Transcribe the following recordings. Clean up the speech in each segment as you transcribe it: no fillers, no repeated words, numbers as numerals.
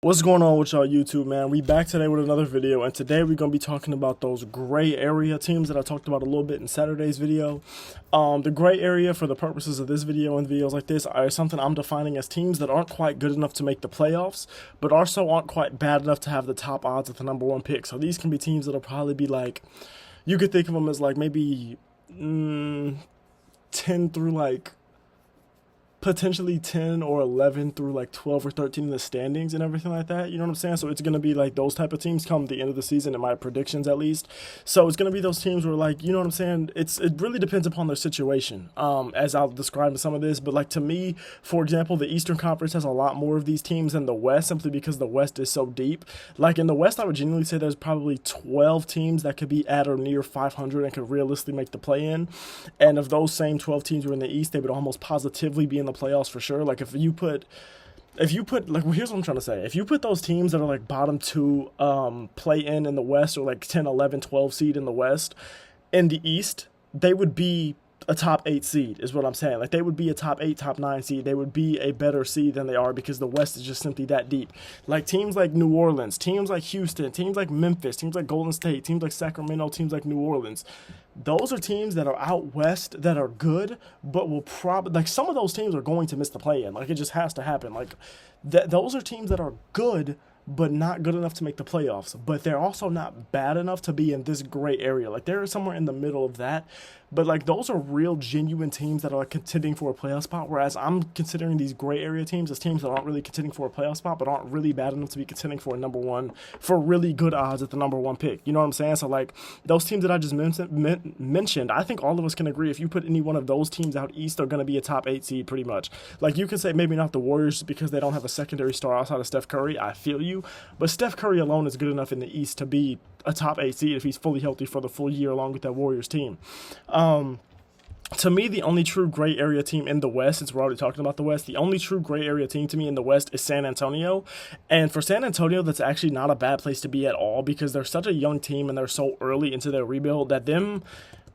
What's going on with y'all YouTube, man? We back today with another video, and today we're going to be talking about those gray area teams that I talked about a little bit in Saturday's video. The gray area, for the purposes of this video and videos like this, are something I'm defining as teams that aren't quite good enough to make the playoffs, but also aren't quite bad enough to have the top odds at the number one pick. So these can be teams that'll probably be like, you could think of them as like maybe 10 through like potentially 10 or 11 through like 12 or 13 in the standings and everything like that. You know what I'm saying? So it's going to be like those type of teams come the end of the season, in my predictions at least. So it's going to be those teams where, like, you know what I'm saying? It really depends upon their situation, as I'll describe in some of this. But like, to me, for example, the Eastern Conference has a lot more of these teams than the West, simply because the West is so deep. Like in the West, I would genuinely say there's probably 12 teams that could be at or near 500 and could realistically make the play-in. And if those same 12 teams were in the East, they would almost positively be in the playoffs for sure. Like if you put like, well, here's what I'm trying to say. If you put those teams that are like bottom two play in the West, or like 10, 11, 12 seed in the West, in the East, they would be a top 8 seed, is what I'm saying. Like, they would be a top 8, top 9 seed. They would be a better seed than they are, because the West is just simply that deep. Like teams like New Orleans, teams like Houston, teams like Memphis, teams like Golden State, teams like Sacramento, teams like New Orleans. Those are teams that are out west that are good, but will probably, like, some of those teams are going to miss the play-in. Like, it just has to happen. Like, those are teams that are good, but not good enough to make the playoffs. But they're also not bad enough to be in this gray area. Like, they're somewhere in the middle of that. But like, those are real, genuine teams that are like contending for a playoff spot. Whereas I'm considering these gray area teams as teams that aren't really contending for a playoff spot, but aren't really bad enough to be contending for a number one, for really good odds at the number one pick. You know what I'm saying? So like, those teams that I just mentioned, I think all of us can agree, if you put any one of those teams out east, they're going to be a top 8 seed pretty much. Like, you could say maybe not the Warriors because they don't have a secondary star outside of Steph Curry. I feel you. But Steph Curry alone is good enough in the East to be a top 8 seed if he's fully healthy for the full year along with that Warriors team. To me, the only true gray area team in the West, since we're already talking about the West, the only true gray area team to me in the West is San Antonio. And for San Antonio, that's actually not a bad place to be at all, because they're such a young team and they're so early into their rebuild that them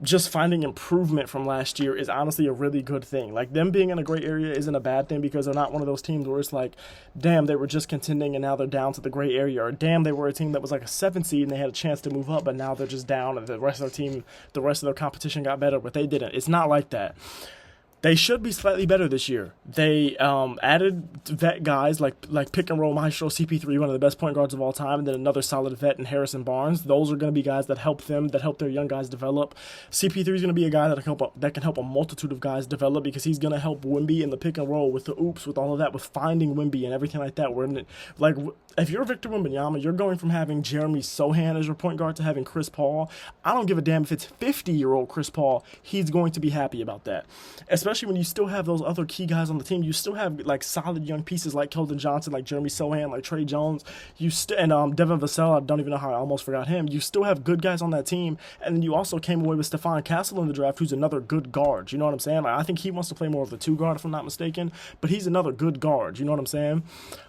just finding improvement from last year is honestly a really good thing. Like, them being in a gray area isn't a bad thing, because they're not one of those teams where it's like, damn, they were just contending and now they're down to the gray area, or damn, they were a team that was like a 7 seed and they had a chance to move up, but now they're just down and the rest of their team, the rest of their competition got better, but they didn't. It's not like that. They should be slightly better this year. They added vet guys like pick and roll maestro CP3, one of the best point guards of all time, and then another solid vet in Harrison Barnes. Those are going to be guys that help them, that help their young guys develop. CP3 is going to be a guy that can help a multitude of guys develop, because he's going to help Wemby in the pick and roll with the oops, with all of that, with finding Wemby and everything like that. Like, if you're Victor Wembanyama, you're going from having Jeremy Sohan as your point guard to having Chris Paul. I don't give a damn if it's 50-year-old Chris Paul. He's going to be happy about that. Especially when you still have those other key guys on the team. You still have like solid young pieces like Keldon Johnson, like Jeremy Sohan, like Trey Jones. And Devin Vassell. I don't even know how I almost forgot him. You still have good guys on that team, and then you also came away with Stephon Castle in the draft, who's another good guard. You know what I'm saying? Like, I think he wants to play more of the 2 guard, if I'm not mistaken, but he's another good guard. You know what I'm saying?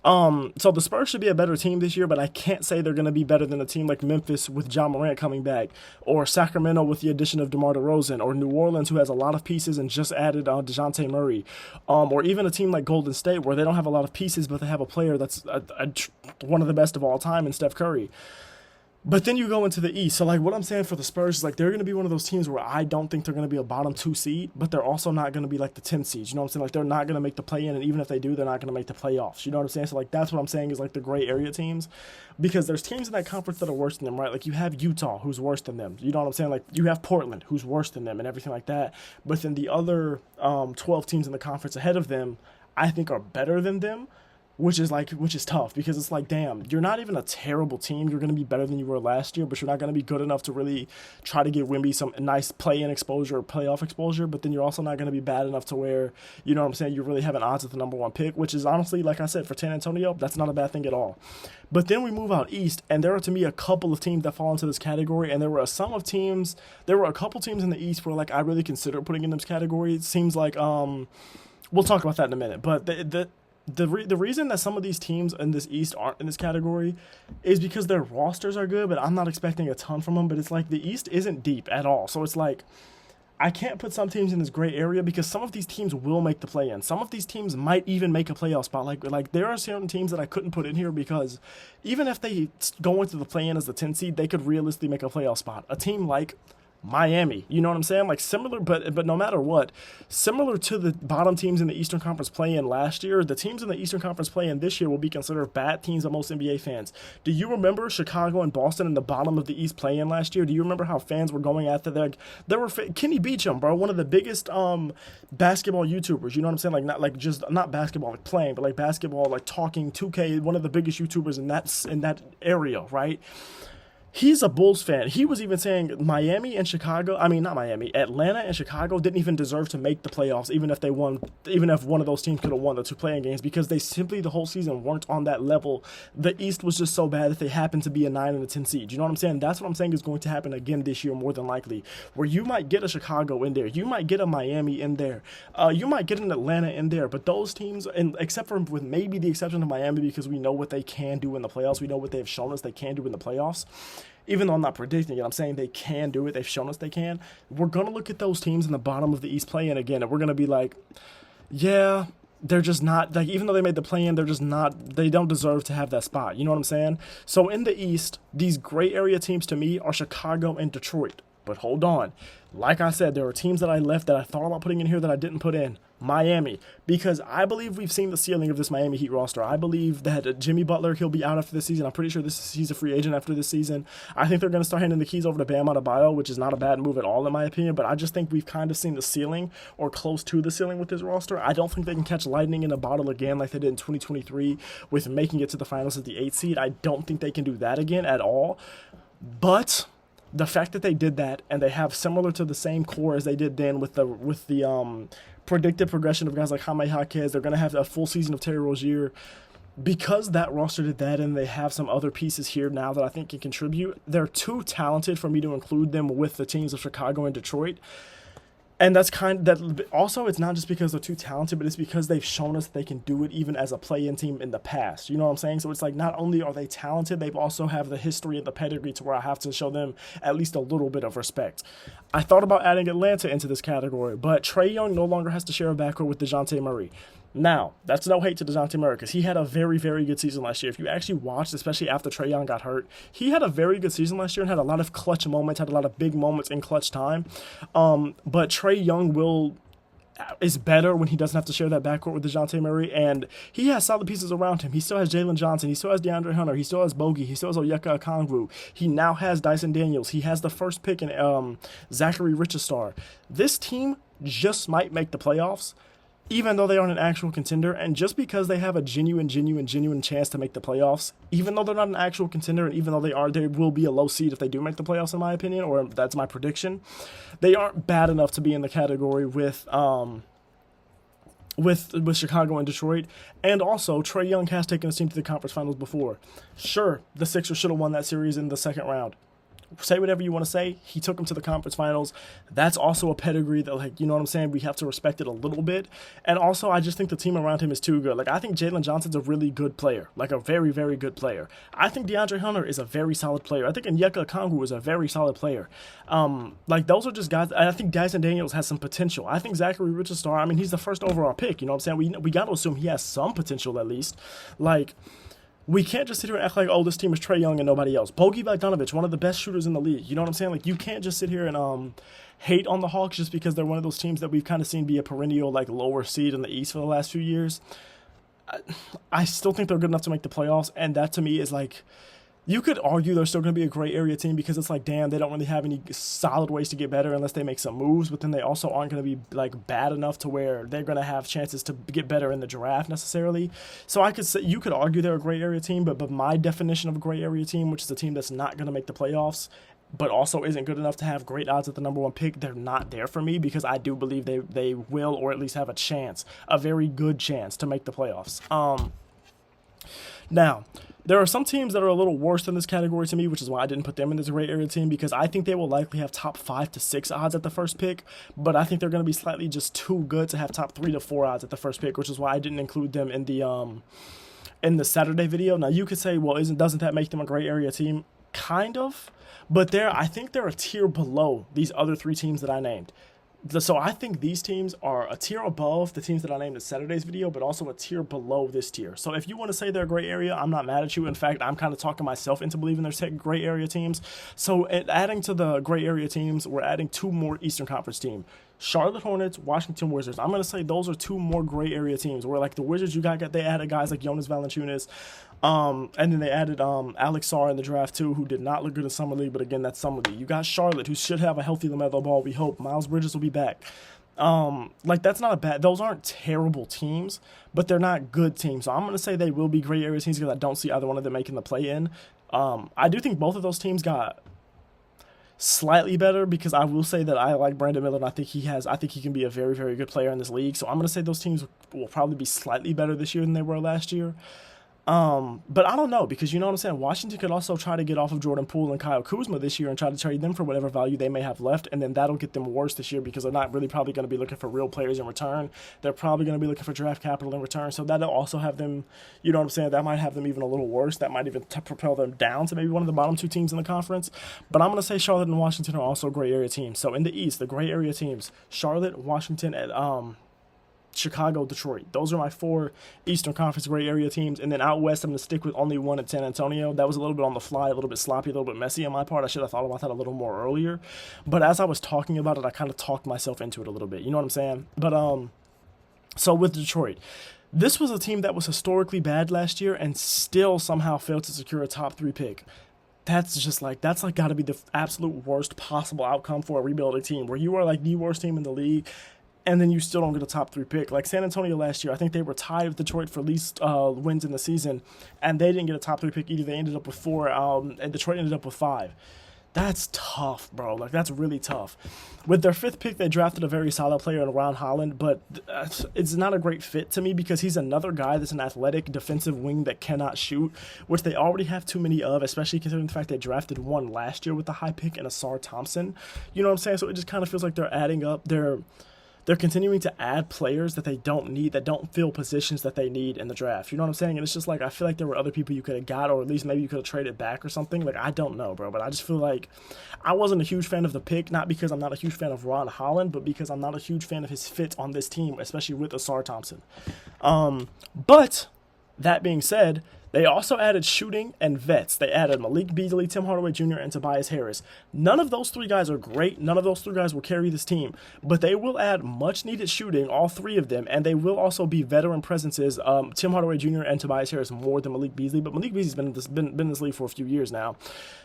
So the Spurs should be a better team this year, but I can't say they're going to be better than a team like Memphis with Ja Morant coming back, or Sacramento with the addition of DeMar DeRozan, or New Orleans, who has a lot of pieces and just added DeJounte Murray, or even a team like Golden State, where they don't have a lot of pieces, but they have a player that's one of the best of all time in Steph Curry. But then you go into the East. So, like, what I'm saying for the Spurs is, like, they're going to be one of those teams where I don't think they're going to be a bottom 2 seed, but they're also not going to be like the 10 seeds. You know what I'm saying? Like, they're not going to make the play-in, and even if they do, they're not going to make the playoffs. You know what I'm saying? So, like, that's what I'm saying is, like, the gray area teams, because there's teams in that conference that are worse than them, right? Like, you have Utah, who's worse than them. You know what I'm saying? Like, you have Portland, who's worse than them, and everything like that. But then the other 12 teams in the conference ahead of them, I think, are better than them, which is tough, because it's like, damn, you're not even a terrible team. You're going to be better than you were last year, but you're not going to be good enough to really try to give Wemby some nice play-in exposure or playoff exposure, but then you're also not going to be bad enough to where, you know what I'm saying, you really have an odds at the number one pick, which is honestly, like I said, for San Antonio, that's not a bad thing at all. But then we move out east, and there are, to me, a couple of teams that fall into this category, and there were a couple teams in the East where, like, I really considered putting in this category. It seems like, we'll talk about that in a minute, but the reason that some of these teams in this East aren't in this category is because their rosters are good, but I'm not expecting a ton from them. But it's like, the East isn't deep at all. So it's like, I can't put some teams in this gray area because some of these teams will make the play-in. Some of these teams might even make a playoff spot. Like there are certain teams that I couldn't put in here because even if they go into the play-in as the 10 seed, they could realistically make a playoff spot. A team like Miami, you know what I'm saying? Like similar, but no matter what, similar to the bottom teams in the Eastern Conference play-in last year, the teams in the Eastern Conference play-in this year will be considered bad teams by most NBA fans. Do you remember Chicago and Boston in the bottom of the East play-in last year? Do you remember how fans were going after them? There were Kenny Beecham, bro, one of the biggest basketball YouTubers. You know what I'm saying? Like not basketball like playing, but like basketball like talking 2K. One of the biggest YouTubers in that area, right? He's a Bulls fan. He was even saying Miami and Chicago, I mean, not Miami, Atlanta and Chicago didn't even deserve to make the playoffs, even if one of those teams could have won the two play-in games, because they simply the whole season weren't on that level. The East was just so bad that they happened to be a 9 and a 10 seed. You know what I'm saying? That's what I'm saying is going to happen again this year more than likely, where you might get a Chicago in there, you might get a Miami in there, you might get an Atlanta in there, but those teams, and except for with maybe the exception of Miami, because we know what they can do in the playoffs, we know what they've shown us they can do in the playoffs. Even though I'm not predicting it, I'm saying they can do it. They've shown us they can. We're going to look at those teams in the bottom of the East play-in again, and we're going to be like, yeah, they're just not, like, even though they made the play-in, they're just not, they don't deserve to have that spot. You know what I'm saying? So in the East, these gray area teams to me are Chicago and Detroit. But hold on. Like I said, there are teams that I left that I thought about putting in here that I didn't put in. Miami, because I believe we've seen the ceiling of this Miami Heat roster. I believe that Jimmy Butler, he'll be out after this season. I'm pretty sure he's a free agent after this season. I think they're going to start handing the keys over to Bam Adebayo, which is not a bad move at all in my opinion, but I just think we've kind of seen the ceiling or close to the ceiling with this roster. I don't think they can catch lightning in a bottle again like they did in 2023 with making it to the finals at the 8th seed. I don't think they can do that again at all, but the fact that they did that and they have similar to the same core as they did then with the predicted progression of guys like Jaime Jaquez, they're going to have a full season of Terry Rozier. Because that roster did that and they have some other pieces here now that I think can contribute, they're too talented for me to include them with the teams of Chicago and Detroit. And that's also, it's not just because they're too talented, but it's because they've shown us that they can do it even as a play-in team in the past. You know what I'm saying? So it's like not only are they talented, they've also have the history and the pedigree to where I have to show them at least a little bit of respect. I thought about adding Atlanta into this category, but Trae Young no longer has to share a backcourt with DeJounte Murray. Now, that's no hate to DeJounte Murray because he had a very, very good season last year. If you actually watched, especially after Trae Young got hurt, he had a very good season last year and had a lot of clutch moments, had a lot of big moments in clutch time. But Trae Young is better when he doesn't have to share that backcourt with DeJounte Murray, and he has solid pieces around him. He still has Jalen Johnson. He still has DeAndre Hunter. He still has Bogey. He still has Onyeka Okongwu. He now has Dyson Daniels. He has the first pick in Zachary Richestar. This team just might make the playoffs, even though they aren't an actual contender, and just because they have a genuine chance to make the playoffs, even though they're not an actual contender, and even though they will be a low seed if they do make the playoffs, in my opinion, or that's my prediction, they aren't bad enough to be in the category with Chicago and Detroit. And also, Trae Young has taken his team to the conference finals before. Sure, the Sixers should have won that series in the second round. Say whatever you want to say. He took him to the conference finals. That's also a pedigree that, like, you know what I'm saying? We have to respect it a little bit. And also, I just think the team around him is too good. Like, I think Jalen Johnson's a really good player. Like, a very, very good player. I think DeAndre Hunter is a very solid player. I think Onyeka Okongwu is a very solid player. Like, those are just guys. I think Dyson Daniels has some potential. I think Zachary Richestar, I mean, he's the first overall pick. You know what I'm saying? We got to assume he has some potential at least. Like, we can't just sit here and act like, oh, this team is Trae Young and nobody else. Bogey Bogdanovic, one of the best shooters in the league. You know what I'm saying? Like, you can't just sit here and hate on the Hawks just because they're one of those teams that we've kind of seen be a perennial, like, lower seed in the East for the last few years. I still think they're good enough to make the playoffs, and that to me is like, you could argue they're still going to be a gray area team because it's like, damn, they don't really have any solid ways to get better unless they make some moves, but then they also aren't going to be like bad enough to where they're going to have chances to get better in the draft necessarily. So I could say, you could argue they're a gray area team, but my definition of a gray area team, which is a team that's not going to make the playoffs, but also isn't good enough to have great odds at the number one pick, they're not there for me because I do believe they will, or at least have a chance, a very good chance to make the playoffs. Now, there are some teams that are a little worse than this category to me, which is why I didn't put them in this gray area team, because I think they will likely have top 5 to 6 odds at the first pick, but I think they're going to be slightly just too good to have top 3 to 4 odds at the first pick, which is why I didn't include them in the Saturday video. Now, you could say, well, doesn't that make them a gray area team? Kind of, but I think they're a tier below these other 3 teams that I named. So I think these teams are a tier above the teams that I named in Saturday's video, but also a tier below this tier. So if you want to say they're a gray area, I'm not mad at you. In fact, I'm kind of talking myself into believing they're gray area teams. So adding to the gray area teams, we're adding two more Eastern Conference teams. Charlotte Hornets, Washington Wizards. I'm going to say those are two more gray area teams. Where like the Wizards, they added guys like Jonas Valanciunas, and then they added Alex Sarr in the draft too, who did not look good in Summer League, but again, that's Summer League. You got Charlotte, who should have a healthy LaMelo Ball, we hope. Miles Bridges will be back. Like that's not a bad, those aren't terrible teams, but they're not good teams. So I'm going to say they will be gray area teams because I don't see either one of them making the play in. I do think both of those teams got slightly better because I will say that I like Brandon Miller and I think he can be a very, very good player in this league. So I'm going to say those teams will probably be slightly better this year than they were last year. But I don't know because you know what I'm saying? Washington could also try to get off of Jordan Poole and Kyle Kuzma this year and try to trade them for whatever value they may have left. And then that'll get them worse this year because they're not really probably going to be looking for real players in return. They're probably going to be looking for draft capital in return. So that'll also have them, you know what I'm saying? That might have them even a little worse. That might even propel them down to maybe one of the bottom two teams in the conference. But I'm going to say Charlotte and Washington are also gray area teams. So in the East, the gray area teams, Charlotte, Washington, and Chicago, Detroit. Those are my four Eastern Conference gray area teams. And then out west, I'm going to stick with only one at San Antonio. That was a little bit on the fly, a little bit sloppy, a little bit messy on my part. I should have thought about that a little more earlier. But as I was talking about it, I kind of talked myself into it a little bit. You know what I'm saying? But so with Detroit, this was a team that was historically bad last year and still somehow failed to secure a top 3 pick. That's got to be the absolute worst possible outcome for a rebuilding team where you are like the worst team in the league and then you still don't get a top 3 pick. Like San Antonio last year, I think they were tied with Detroit for least wins in the season, and they didn't get a top 3 pick either. They ended up with 4, and Detroit ended up with 5. That's tough, bro. Like, that's really tough. With their 5th pick, they drafted a very solid player in Ron Holland, but it's not a great fit to me because he's another guy that's an athletic defensive wing that cannot shoot, which they already have too many of, especially considering the fact they drafted one last year with the high pick and Asar Thompson. You know what I'm saying? So it just kind of feels like they're adding up. They're continuing to add players that they don't need, that don't fill positions that they need in the draft. You know what I'm saying? And it's just like, I feel like there were other people you could have got, or at least maybe you could have traded back or something. Like, I don't know, bro. But I just feel like I wasn't a huge fan of the pick, not because I'm not a huge fan of Ron Holland, but because I'm not a huge fan of his fit on this team, especially with Asar Thompson. But that being said, they also added shooting and vets. They added Malik Beasley, Tim Hardaway Jr., and Tobias Harris. None of those 3 guys are great. None of those 3 guys will carry this team. But they will add much-needed shooting, all 3 of them, and they will also be veteran presences. Tim Hardaway Jr. and Tobias Harris more than Malik Beasley, but Malik Beasley's been in this league for a few years now.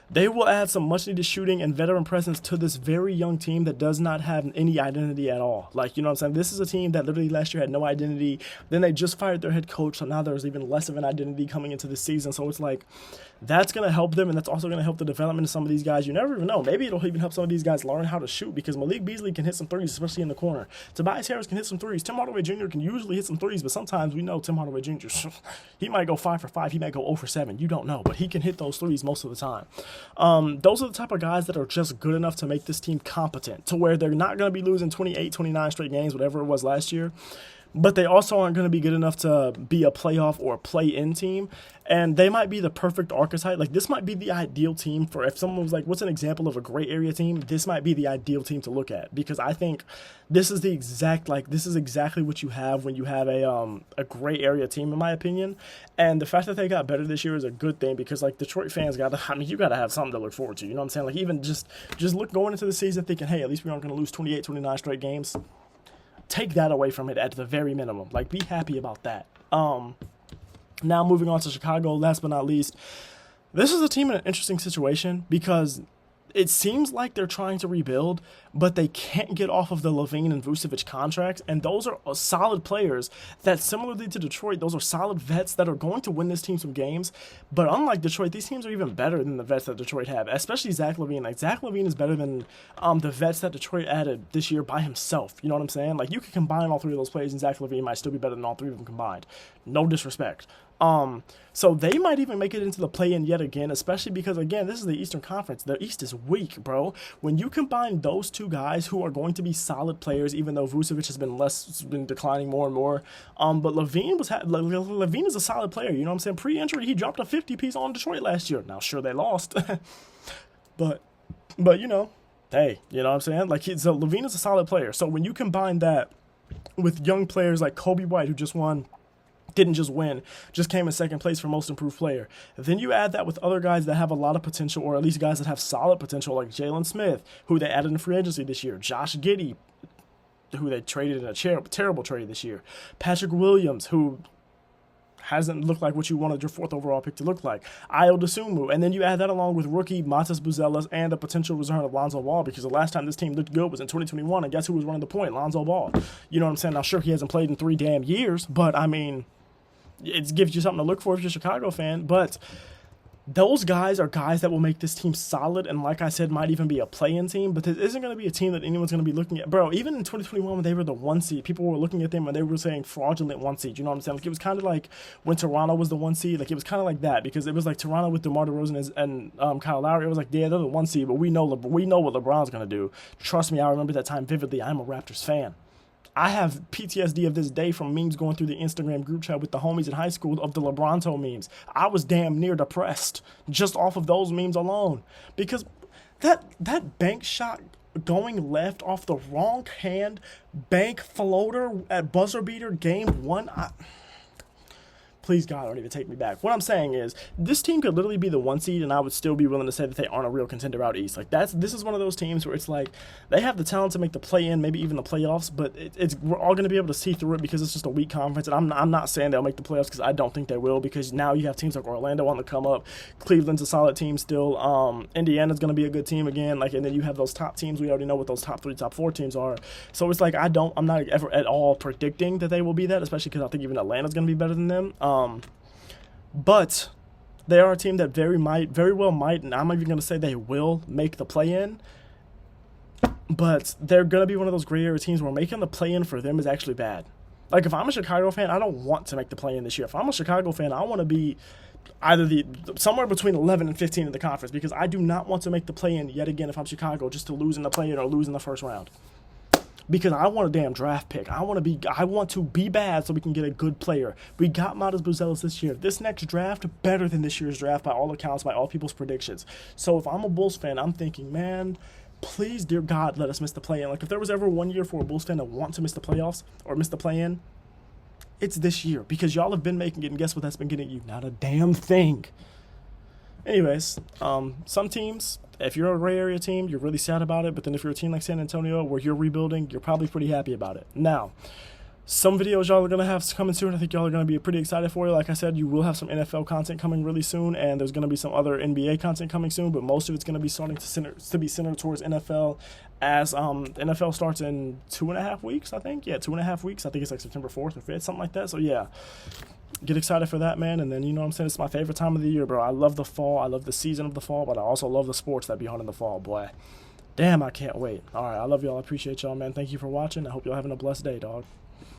They will add some much-needed shooting and veteran presence to this very young team that does not have any identity at all. Like, you know what I'm saying? This is a team that literally last year had no identity. Then they just fired their head coach, so now there's even less of an identity coming into this season. So it's like, that's going to help them, and that's also going to help the development of some of these guys. You never even know. Maybe it'll even help some of these guys learn how to shoot because Malik Beasley can hit some threes, especially in the corner. Tobias Harris can hit some threes. Tim Hardaway Jr. can usually hit some threes, but sometimes we know Tim Hardaway Jr., he might go 5 for 5. He might go 0 for 7. You don't know, but he can hit those threes most of the time. Those are the type of guys that are just good enough to make this team competent to where they're not going to be losing 28, 29 straight games, whatever it was last year. But they also aren't going to be good enough to be a playoff or a play-in team. And they might be the perfect archetype. Like, this might be the ideal team for if someone was like, what's an example of a gray area team? This might be the ideal team to look at. Because I think this is exactly what you have when you have a gray area team, in my opinion. And the fact that they got better this year is a good thing because, like, Detroit fans you got to have something to look forward to. You know what I'm saying? Like, even just going into the season thinking, hey, at least we aren't going to lose 28, 29 straight games. Take that away from it at the very minimum. Like, be happy about that. Now moving on to Chicago, last but not least, this is a team in an interesting situation because it seems like they're trying to rebuild, but they can't get off of the LaVine and Vucevic contracts, and those are solid players that, similarly to Detroit, those are solid vets that are going to win this team some games, but unlike Detroit, these teams are even better than the vets that Detroit have, especially Zach LaVine. Like, Zach LaVine is better than the vets that Detroit added this year by himself, you know what I'm saying? Like, you could combine all 3 of those players, and Zach LaVine might still be better than all 3 of them combined. No disrespect. So they might even make it into the play-in yet again, especially because, again, this is the Eastern Conference. The East is weak, bro. When you combine those 2 guys who are going to be solid players, even though Vucevic has been declining more and more, but LaVine is a solid player, you know what I'm saying? Pre-injury, he dropped a 50-piece on Detroit last year. Now, sure, they lost, but you know, hey, you know what I'm saying? Like, so LaVine is a solid player. So when you combine that with young players like Kobe White, who didn't just win, just came in second place for most improved player. Then you add that with other guys that have a lot of potential, or at least guys that have solid potential, like Jalen Smith, who they added in free agency this year, Josh Giddey, who they traded in a terrible trade this year, Patrick Williams, who hasn't looked like what you wanted your 4th overall pick to look like, Ayo Dosunmu, and then you add that along with rookie Matas Buzelis and a potential return of Lonzo Ball, because the last time this team looked good was in 2021, and guess who was running the point? Lonzo Ball. You know what I'm saying? Now, sure, he hasn't played in 3 damn years, but, I mean, it gives you something to look for if you're a Chicago fan, but those guys are guys that will make this team solid, and like I said, might even be a play-in team, but this isn't going to be a team that anyone's going to be looking at. Bro, even in 2021 when they were the 1 seed, people were looking at them and they were saying fraudulent 1 seed, you know what I'm saying? Like, it was kind of like when Toronto was the 1 seed, like, it was kind of like that, because it was like Toronto with DeMar DeRozan and Kyle Lowry, it was like, yeah, they're the 1 seed, but we know what LeBron's going to do. Trust me, I remember that time vividly. I'm a Raptors fan. I have PTSD of this day from memes going through the Instagram group chat with the homies in high school of the LeBronto memes. I was damn near depressed just off of those memes alone, because that bank shot going left off the wrong hand, bank floater at buzzer beater game 1. Please, God, don't even take me back. What I'm saying is, this team could literally be the 1 seed, and I would still be willing to say that they aren't a real contender out east. Like, this is one of those teams where it's like, they have the talent to make the play-in, maybe even the playoffs, but we're all going to be able to see through it because it's just a weak conference, and I'm not saying they'll make the playoffs because I don't think they will, because now you have teams like Orlando on the come up, Cleveland's a solid team still, Indiana's going to be a good team again, like, and then you have those top teams. We already know what those top 3, top 4 teams are, so it's like, I'm not ever at all predicting that they will be that, especially because I think even Atlanta's going to be better than them. But they are a team that very well might, and I'm even going to say they will make the play-in. But they're going to be one of those gray area teams where making the play-in for them is actually bad. Like, if I'm a Chicago fan, I don't want to make the play-in this year. If I'm a Chicago fan, I want to be either somewhere between 11 and 15 in the conference, because I do not want to make the play-in yet again if I'm Chicago, just to lose in the play-in or lose in the first round. Because I want a damn draft pick. I want to be bad so we can get a good player. We got Matas Buzelis this year. This next draft, better than this year's draft by all accounts, by all people's predictions. So if I'm a Bulls fan, I'm thinking, man, please, dear God, let us miss the play-in. Like, if there was ever 1 year for a Bulls fan to want to miss the playoffs or miss the play-in, it's this year. Because y'all have been making it, and guess what that's been getting you? Not a damn thing. Anyways, some teams, if you're a gray area team, you're really sad about it. But then if you're a team like San Antonio where you're rebuilding, you're probably pretty happy about it. Now, some videos y'all are going to have coming soon. I think y'all are going to be pretty excited for you. Like I said, you will have some NFL content coming really soon, and there's going to be some other NBA content coming soon, but most of it's going to be starting to be centered towards NFL as NFL starts in 2.5 weeks, I think. Yeah, 2.5 weeks. I think it's like September 4th or 5th, something like that. So, yeah. Get excited for that, man, and then, you know what I'm saying, it's my favorite time of the year, bro. I love the fall. I love the season of the fall, but I also love the sports that be on in the fall, boy. Damn, I can't wait. All right, I love y'all. I appreciate y'all, man. Thank you for watching. I hope y'all having a blessed day, dog.